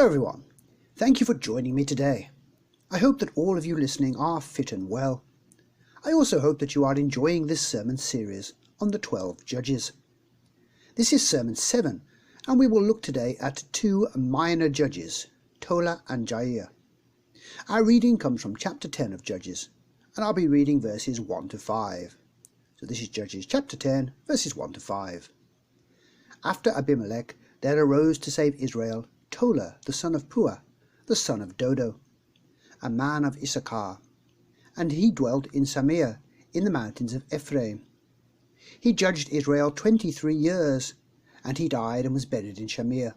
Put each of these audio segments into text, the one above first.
Hello everyone, thank you for joining me today. I hope that all of you listening are fit and well. I also hope that you are enjoying this sermon series on the 12 judges. This is sermon 7, and we will look today at two minor judges, Tola and Jair. Our reading comes from chapter 10 of Judges, and I'll be reading verses 1 to 5. So this is Judges chapter 10, verses 1 to 5. After Abimelech there arose to save Israel Toler the son of Puah, the son of Dodo, a man of Issachar, and he dwelt in Samir, in the mountains of Ephraim. He judged Israel 23 years, and he died and was buried in Shamir.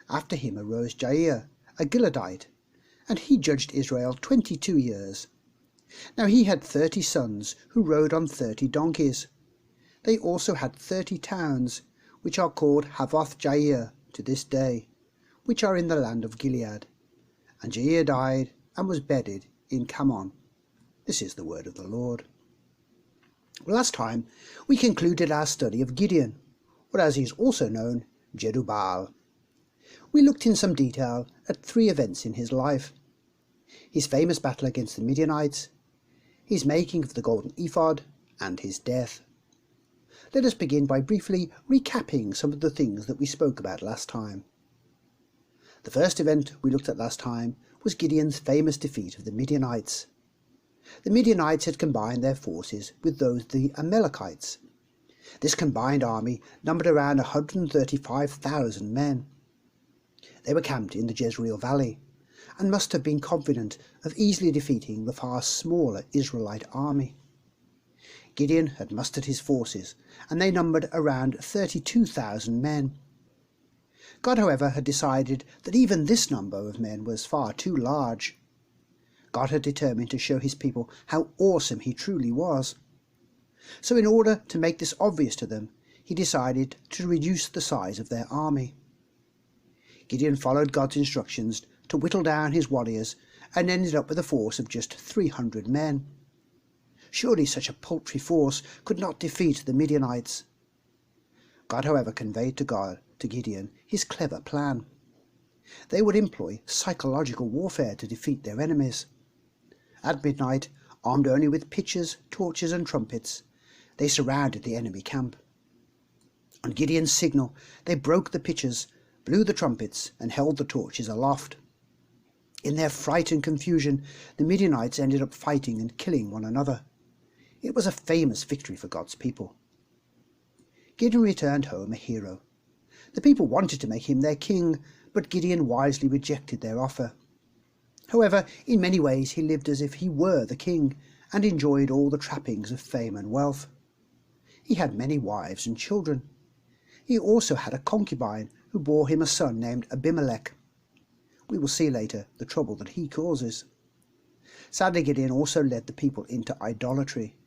After him arose Jair, a Gileadite, and he judged Israel 22 years. Now he had 30 sons, who rode on 30 donkeys. They also had 30 towns, which are called Havoth Jair to this day, which are in the land of Gilead. And Jair died and was buried in Camon. This is the word of the Lord. Last time we concluded our study of Gideon, or as he is also known, Jerubbaal. We looked in some detail at 3 events in his life: his famous battle against the Midianites, his making of the golden ephod, and his death. Let us begin by briefly recapping some of the things that we spoke about last time. The first event we looked at last time was Gideon's famous defeat of the Midianites. The Midianites had combined their forces with those of the Amalekites. This combined army numbered around 135,000 men. They were camped in the Jezreel Valley, and must have been confident of easily defeating the far smaller Israelite army. Gideon had mustered his forces, and they numbered around 32,000 men. God, however, had decided that even this number of men was far too large. God had determined to show his people how awesome he truly was. So in order to make this obvious to them, he decided to reduce the size of their army. Gideon followed God's instructions to whittle down his warriors and ended up with a force of just 300 men. Surely such a paltry force could not defeat the Midianites. God, however, conveyed to Gideon his clever plan. They would employ psychological warfare to defeat their enemies. At midnight, armed only with pitchers, torches and trumpets, they surrounded the enemy camp. On Gideon's signal, they broke the pitchers, blew the trumpets and held the torches aloft. In their fright and confusion, the Midianites ended up fighting and killing one another. It was a famous victory for God's people. Gideon returned home a hero. The people wanted to make him their king, but Gideon wisely rejected their offer. However, in many ways he lived as if he were the king, and enjoyed all the trappings of fame and wealth. He had many wives and children. He also had a concubine who bore him a son named Abimelech. We will see later the trouble that he causes. Sadly, Gideon also led the people into idolatry.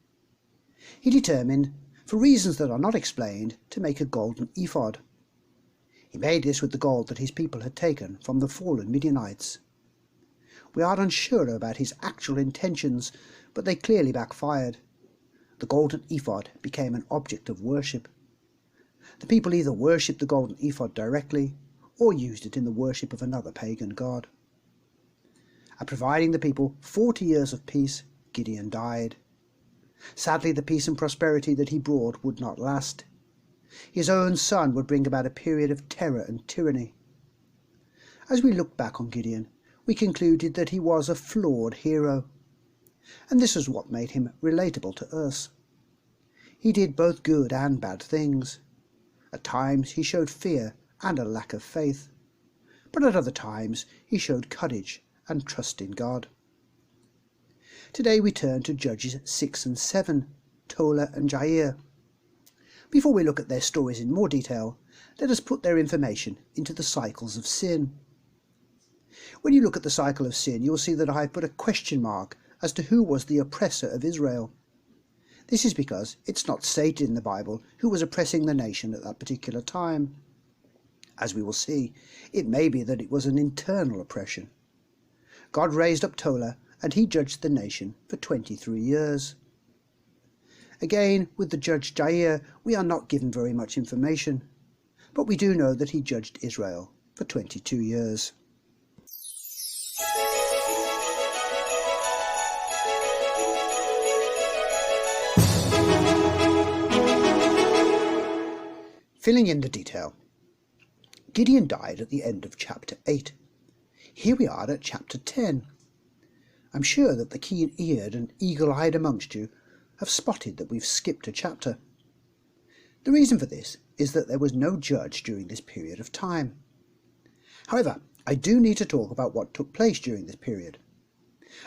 He determined, for reasons that are not explained, to make a golden ephod. He made this with the gold that his people had taken from the fallen Midianites. We are unsure about his actual intentions, but they clearly backfired. The golden ephod became an object of worship. The people either worshipped the golden ephod directly, or used it in the worship of another pagan god. After providing the people 40 years of peace, Gideon died. Sadly, the peace and prosperity that he brought would not last. His own son would bring about a period of terror and tyranny. As we look back on Gideon, we concluded that he was a flawed hero, and this is what made him relatable to us. He did both good and bad things. At times he showed fear and a lack of faith, but at other times he showed courage and trust in God. Today we turn to Judges 6 and 7, Tola and Jair. Before we look at their stories in more detail, let us put their information into the cycles of sin. When you look at the cycle of sin, you will see that I have put a question mark as to who was the oppressor of Israel. This is because it's not stated in the Bible who was oppressing the nation at that particular time. As we will see, it may be that it was an internal oppression. God raised up Toler, and he judged the nation for 23 years. Again, with the judge Jair, we are not given very much information, but we do know that he judged Israel for 22 years. Filling in the detail. Gideon died at the end of chapter 8. Here we are at chapter 10. I'm sure that the keen-eared and eagle-eyed amongst you have spotted that we've skipped a chapter. The reason for this is that there was no judge during this period of time. However, I do need to talk about what took place during this period.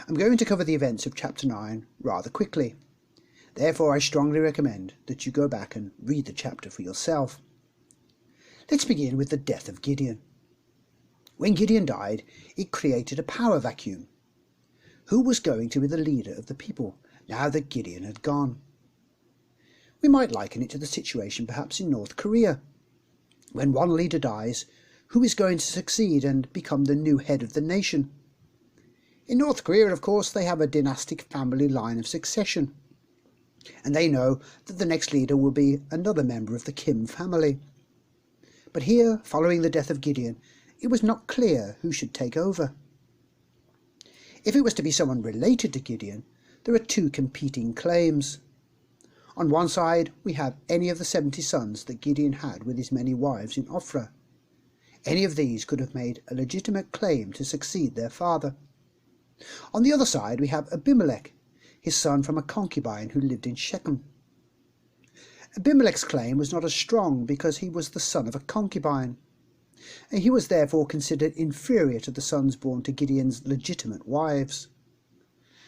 I'm going to cover the events of chapter 9 rather quickly. Therefore, I strongly recommend that you go back and read the chapter for yourself. Let's begin with the death of Gideon. When Gideon died, it created a power vacuum. Who was going to be the leader of the people now that Gideon had gone? We might liken it to the situation perhaps in North Korea. When one leader dies, who is going to succeed and become the new head of the nation? In North Korea, of course, they have a dynastic family line of succession, and they know that the next leader will be another member of the Kim family. But here, following the death of Gideon, it was not clear who should take over. If it was to be someone related to Gideon, there are two competing claims. On one side, we have any of the 70 sons that Gideon had with his many wives in Ophrah. Any of these could have made a legitimate claim to succeed their father. On the other side, we have Abimelech, his son from a concubine who lived in Shechem. Abimelech's claim was not as strong because he was the son of a concubine, and he was therefore considered inferior to the sons born to Gideon's legitimate wives.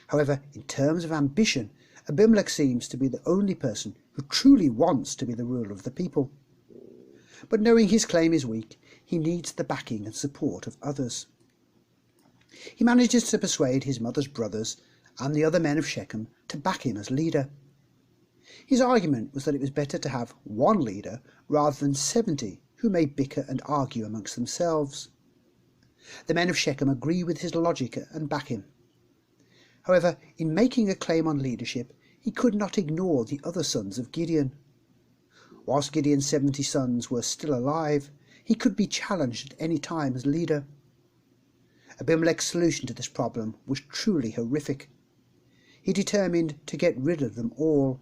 However, in terms of ambition, Abimelech seems to be the only person who truly wants to be the ruler of the people. But knowing his claim is weak, he needs the backing and support of others. He manages to persuade his mother's brothers and the other men of Shechem to back him as leader. His argument was that it was better to have one leader rather than 70 who may bicker and argue amongst themselves. The men of Shechem agree with his logic and back him. However, in making a claim on leadership, he could not ignore the other sons of Gideon. Whilst Gideon's 70 sons were still alive, he could be challenged at any time as leader. Abimelech's solution to this problem was truly horrific. He determined to get rid of them all.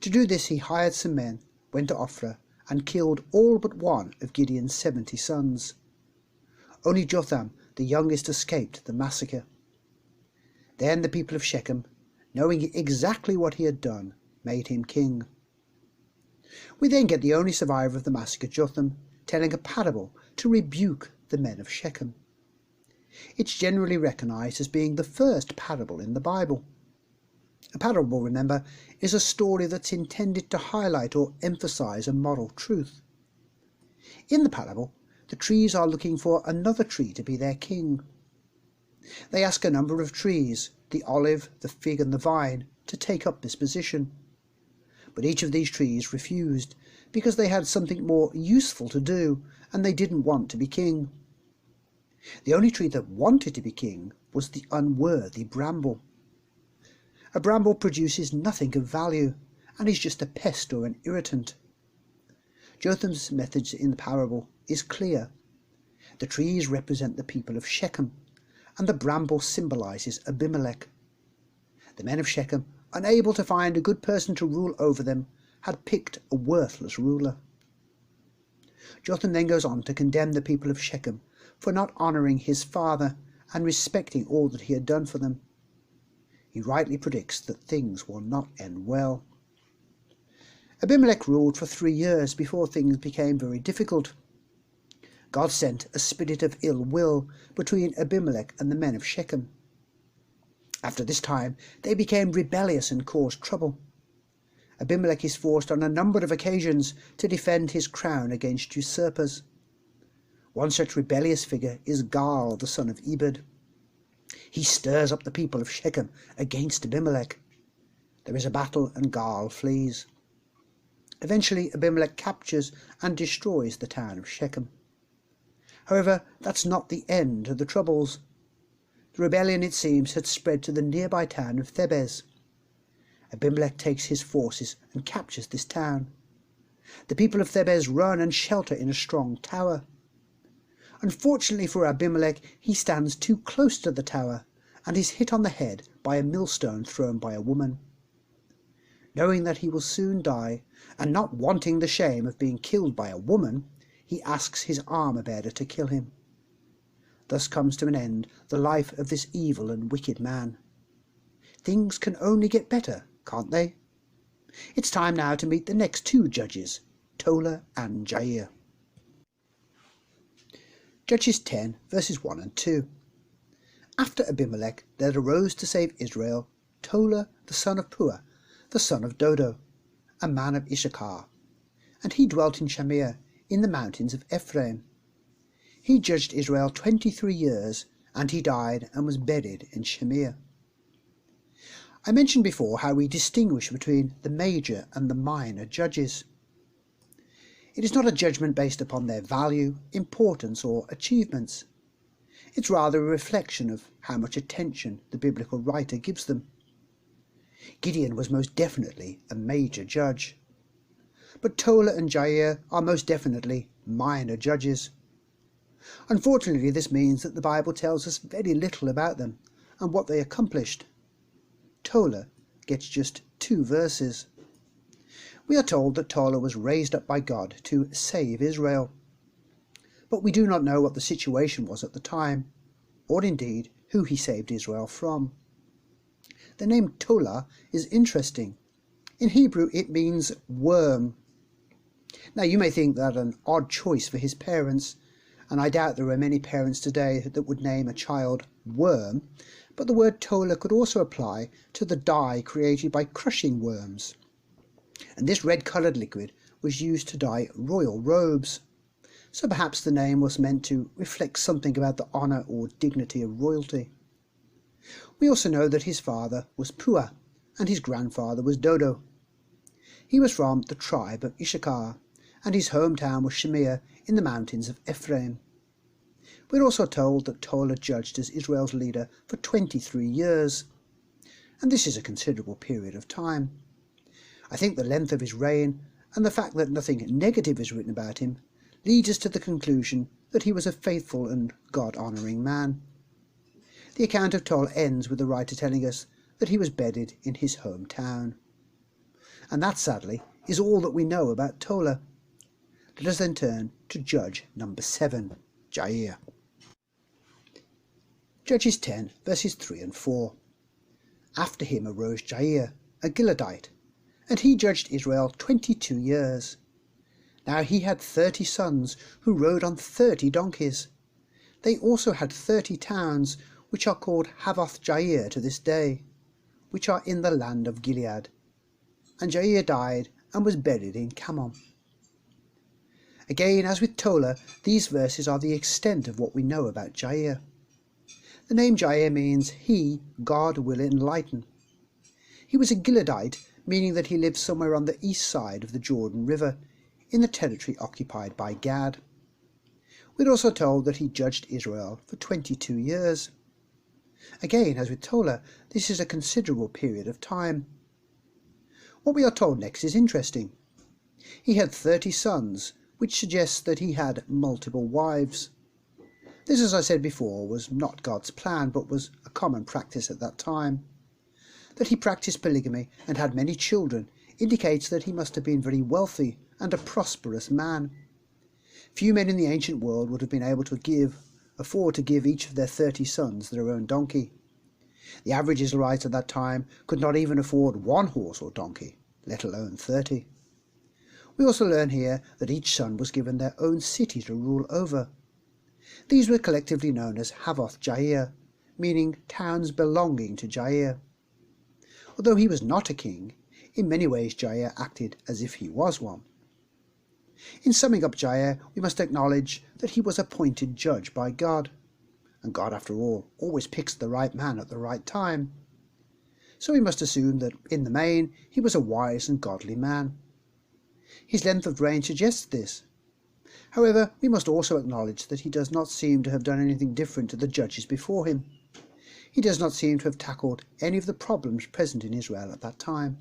To do this, he hired some men, went to Ophrah, and killed all but one of Gideon's 70 sons. Only Jotham, the youngest, escaped the massacre. Then the people of Shechem, knowing exactly what he had done, made him king. We then get the only survivor of the massacre, Jotham, telling a parable to rebuke the men of Shechem. It's generally recognised as being the first parable in the Bible. A parable, remember, is a story that's intended to highlight or emphasise a moral truth. In the parable, the trees are looking for another tree to be their king. They ask a number of trees, the olive, the fig and the vine, to take up this position. But each of these trees refused because they had something more useful to do and they didn't want to be king. The only tree that wanted to be king was the unworthy bramble. A bramble produces nothing of value and is just a pest or an irritant. Jotham's message in the parable is clear. The trees represent the people of Shechem, and the bramble symbolises Abimelech. The men of Shechem, unable to find a good person to rule over them, had picked a worthless ruler. Jotham then goes on to condemn the people of Shechem for not honouring his father and respecting all that he had done for them. He rightly predicts that things will not end well. Abimelech ruled for 3 years before things became very difficult. God sent a spirit of ill will between Abimelech and the men of Shechem. After this time, they became rebellious and caused trouble. Abimelech is forced on a number of occasions to defend his crown against usurpers. One such rebellious figure is Gaal, the son of Ebed. He stirs up the people of Shechem against Abimelech. There is a battle and Gaal flees. Eventually, Abimelech captures and destroys the town of Shechem. However, that's not the end of the troubles. The rebellion, it seems, had spread to the nearby town of Thebez. Abimelech takes his forces and captures this town. The people of Thebez run and shelter in a strong tower. Unfortunately for Abimelech, he stands too close to the tower and is hit on the head by a millstone thrown by a woman. Knowing that he will soon die, and not wanting the shame of being killed by a woman, he asks his armor-bearer to kill him. Thus comes to an end the life of this evil and wicked man. Things can only get better, can't they? It's time now to meet the next two judges, Tola and Jair. Judges 10, verses 1 and 2. After Abimelech there arose to save Israel Toler the son of Puah, the son of Dodo, a man of Issachar, and he dwelt in Shamir, in the mountains of Ephraim. He judged Israel 23 years, and he died and was buried in Shamir. I mentioned before how we distinguish between the major and the minor judges. It is not a judgment based upon their value, importance, or achievements. It's rather a reflection of how much attention the biblical writer gives them. Gideon was most definitely a major judge, but Tola and Jair are most definitely minor judges. Unfortunately, this means that the Bible tells us very little about them and what they accomplished. Tola gets just 2 verses. We are told that Toler was raised up by God to save Israel. But we do not know what the situation was at the time, or indeed who he saved Israel from. The name Tola is interesting. In Hebrew it means worm. Now you may think that an odd choice for his parents, and I doubt there are many parents today that would name a child worm, but the word Tola could also apply to the dye created by crushing worms. And this red-coloured liquid was used to dye royal robes. So perhaps the name was meant to reflect something about the honour or dignity of royalty. We also know that his father was Puah, and his grandfather was Dodo. He was from the tribe of Issachar, and his hometown was Shamir in the mountains of Ephraim. We are also told that Toler judged as Israel's leader for 23 years, and this is a considerable period of time. I think the length of his reign, and the fact that nothing negative is written about him, leads us to the conclusion that he was a faithful and God-honouring man. The account of Toler ends with the writer telling us that he was buried in his hometown. And that, sadly, is all that we know about Toler. Let us then turn to Judge number 7, Jair. Judges 10, verses 3 and 4. After him arose Jair, a Gileadite, and he judged Israel 22 years. Now he had 30 sons, who rode on 30 donkeys. They also had 30 towns, which are called Havoth Jair to this day, which are in the land of Gilead. And Jair died and was buried in Camon. Again, as with Toler, these verses are the extent of what we know about Jair. The name Jair means he, God, will enlighten. He was a Gileadite, meaning that he lived somewhere on the east side of the Jordan River, in the territory occupied by Gad. We are also told that he judged Israel for 22 years. Again, as with Toler, this is a considerable period of time. What we are told next is interesting. He had 30 sons, which suggests that he had multiple wives. This, as I said before, was not God's plan, but was a common practice at that time. That he practiced polygamy and had many children indicates that he must have been very wealthy and a prosperous man. Few men in the ancient world would have been able to afford to give each of their 30 sons their own donkey. The average Israelite at that time could not even afford 1 horse or donkey, let alone 30. We also learn here that each son was given their own city to rule over. These were collectively known as Havoth Jair, meaning towns belonging to Jair. Although he was not a king, in many ways Jair acted as if he was one. In summing up Jair, we must acknowledge that he was appointed judge by God, and God, after all, always picks the right man at the right time. So we must assume that, in the main, he was a wise and godly man. His length of reign suggests this. However, we must also acknowledge that he does not seem to have done anything different to the judges before him. He does not seem to have tackled any of the problems present in Israel at that time.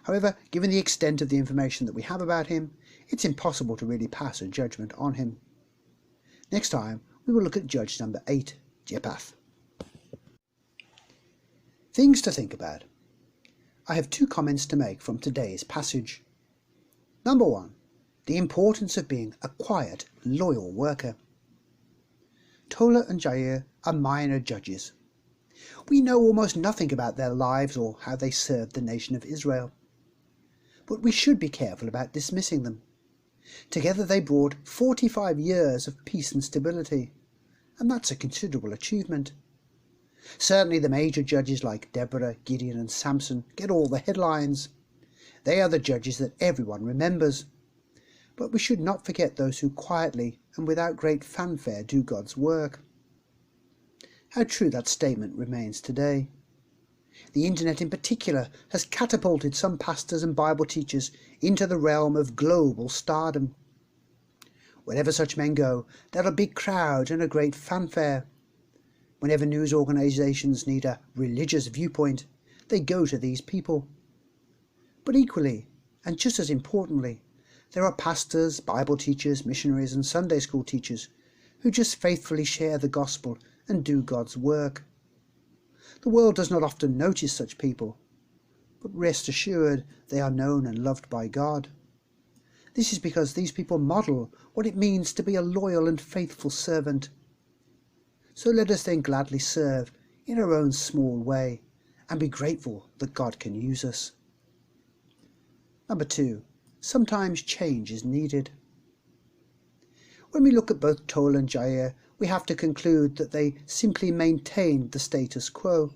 However, given the extent of the information that we have about him, it's impossible to really pass a judgment on him. Next time we will look at Judge number 8, Geopath. Things to think about. I have 2 comments to make from today's passage. Number 1, the importance of being a quiet, loyal worker. Tola and Jair are minor judges. We know almost nothing about their lives or how they served the nation of Israel. But we should be careful about dismissing them. Together they brought 45 years of peace and stability, and that's a considerable achievement. Certainly the major judges like Deborah, Gideon and Samson get all the headlines. They are the judges that everyone remembers. But we should not forget those who quietly and without great fanfare do God's work. How true that statement remains today. The internet in particular has catapulted some pastors and Bible teachers into the realm of global stardom. Wherever such men go, there are big crowds and a great fanfare. Whenever news organisations need a religious viewpoint, they go to these people. But equally, and just as importantly, there are pastors, Bible teachers, missionaries and Sunday school teachers who just faithfully share the gospel and do God's work. The world does not often notice such people, but rest assured they are known and loved by God. This is because these people model what it means to be a loyal and faithful servant. So let us then gladly serve in our own small way and be grateful that God can use us. Number 2, sometimes change is needed. When we look at both Tola and Jair, we have to conclude that they simply maintained the status quo.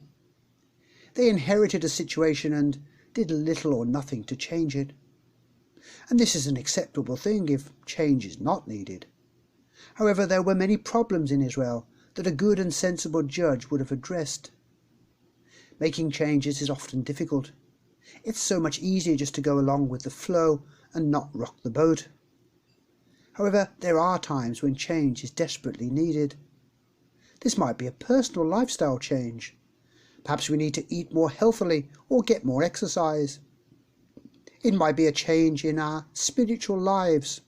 They inherited a situation and did little or nothing to change it. And this is an acceptable thing if change is not needed. However, there were many problems in Israel that a good and sensible judge would have addressed. Making changes is often difficult. It's so much easier just to go along with the flow and not rock the boat. However, there are times when change is desperately needed. This might be a personal lifestyle change. Perhaps we need to eat more healthily or get more exercise. It might be a change in our spiritual lives.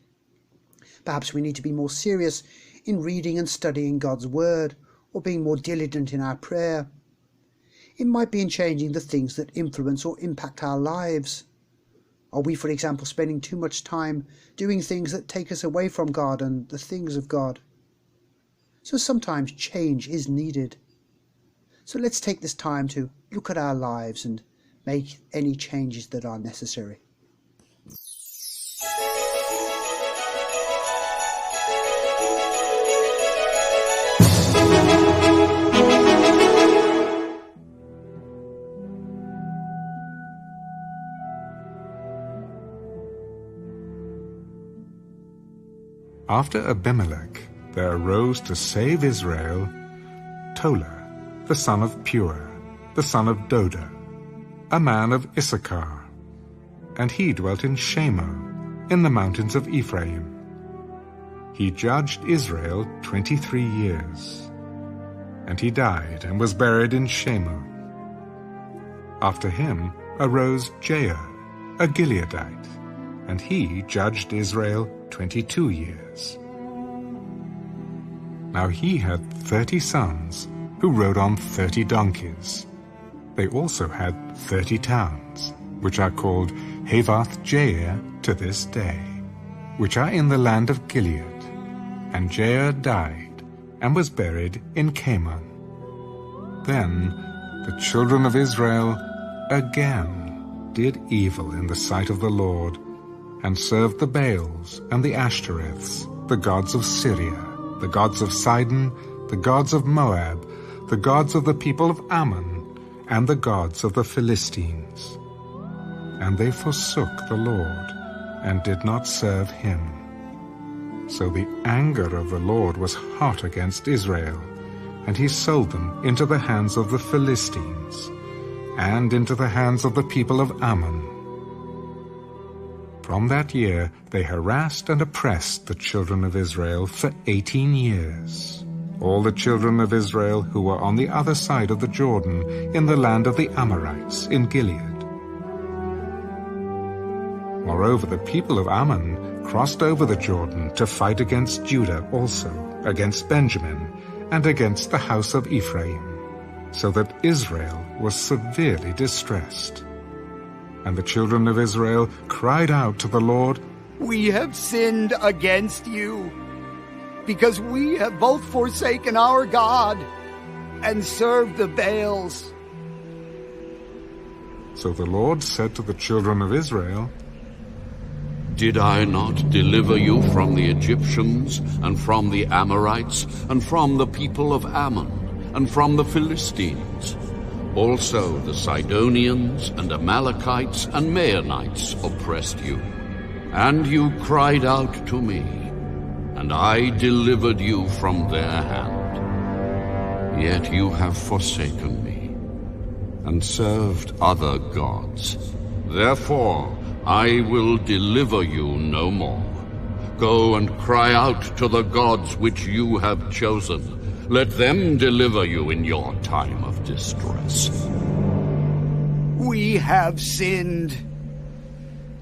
Perhaps we need to be more serious in reading and studying God's Word, or being more diligent in our prayer. It might be in changing the things that influence or impact our lives. Are we, for example, spending too much time doing things that take us away from God and the things of God? So sometimes change is needed. So let's take this time to look at our lives and make any changes that are necessary. After Abimelech, there arose to save Israel Toler, the son of Pur, the son of Dodo, a man of Issachar, and he dwelt in Shemo, in the mountains of Ephraim. He judged Israel 23 years, and he died and was buried in Shemo. After him arose Jair, a Gileadite, and he judged Israel 22 years. Now he had 30 sons, who rode on 30 donkeys. They also had 30 towns, which are called Havoth Jair to this day, which are in the land of Gilead. And Jair died, and was buried in Canaan. Then the children of Israel again did evil in the sight of the Lord, and served the Baals and the Ashtoreths, the gods of Syria, the gods of Sidon, the gods of Moab, the gods of the people of Ammon, and the gods of the Philistines. And they forsook the Lord, and did not serve him. So the anger of the Lord was hot against Israel, and he sold them into the hands of the Philistines, and into the hands of the people of Ammon. From that year they harassed and oppressed the children of Israel for 18 years. All the children of Israel who were on the other side of the Jordan, in the land of the Amorites, in Gilead. Moreover, the people of Ammon crossed over the Jordan to fight against Judah also, against Benjamin, and against the house of Ephraim, so that Israel was severely distressed. And the children of Israel cried out to the Lord, "We have sinned against you, because we have both forsaken our God and served the Baals." So the Lord said to the children of Israel, Did I not deliver you from the Egyptians, and from the Amorites, and from the people of Ammon, and from the Philistines? Also the Sidonians, and Amalekites, and Maonites oppressed you. And you cried out to me, and I delivered you from their hand. Yet you have forsaken me, and served other gods. Therefore I will deliver you no more. Go and cry out to the gods which you have chosen. Let them deliver you in your time of distress. We have sinned.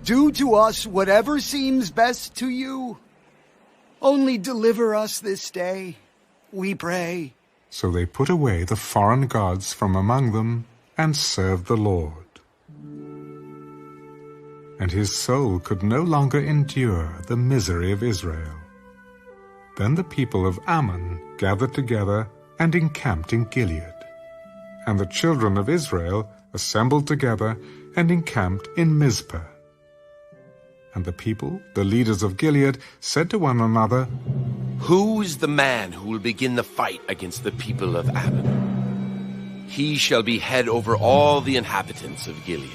Do to us whatever seems best to you. Only deliver us this day, we pray. So they put away the foreign gods from among them and served the Lord. And his soul could no longer endure the misery of Israel. Then the people of Ammon gathered together and encamped in Gilead. And the children of Israel assembled together and encamped in Mizpah. And the people, the leaders of Gilead, said to one another, Who is the man who will begin the fight against the people of Ammon? He shall be head over all the inhabitants of Gilead.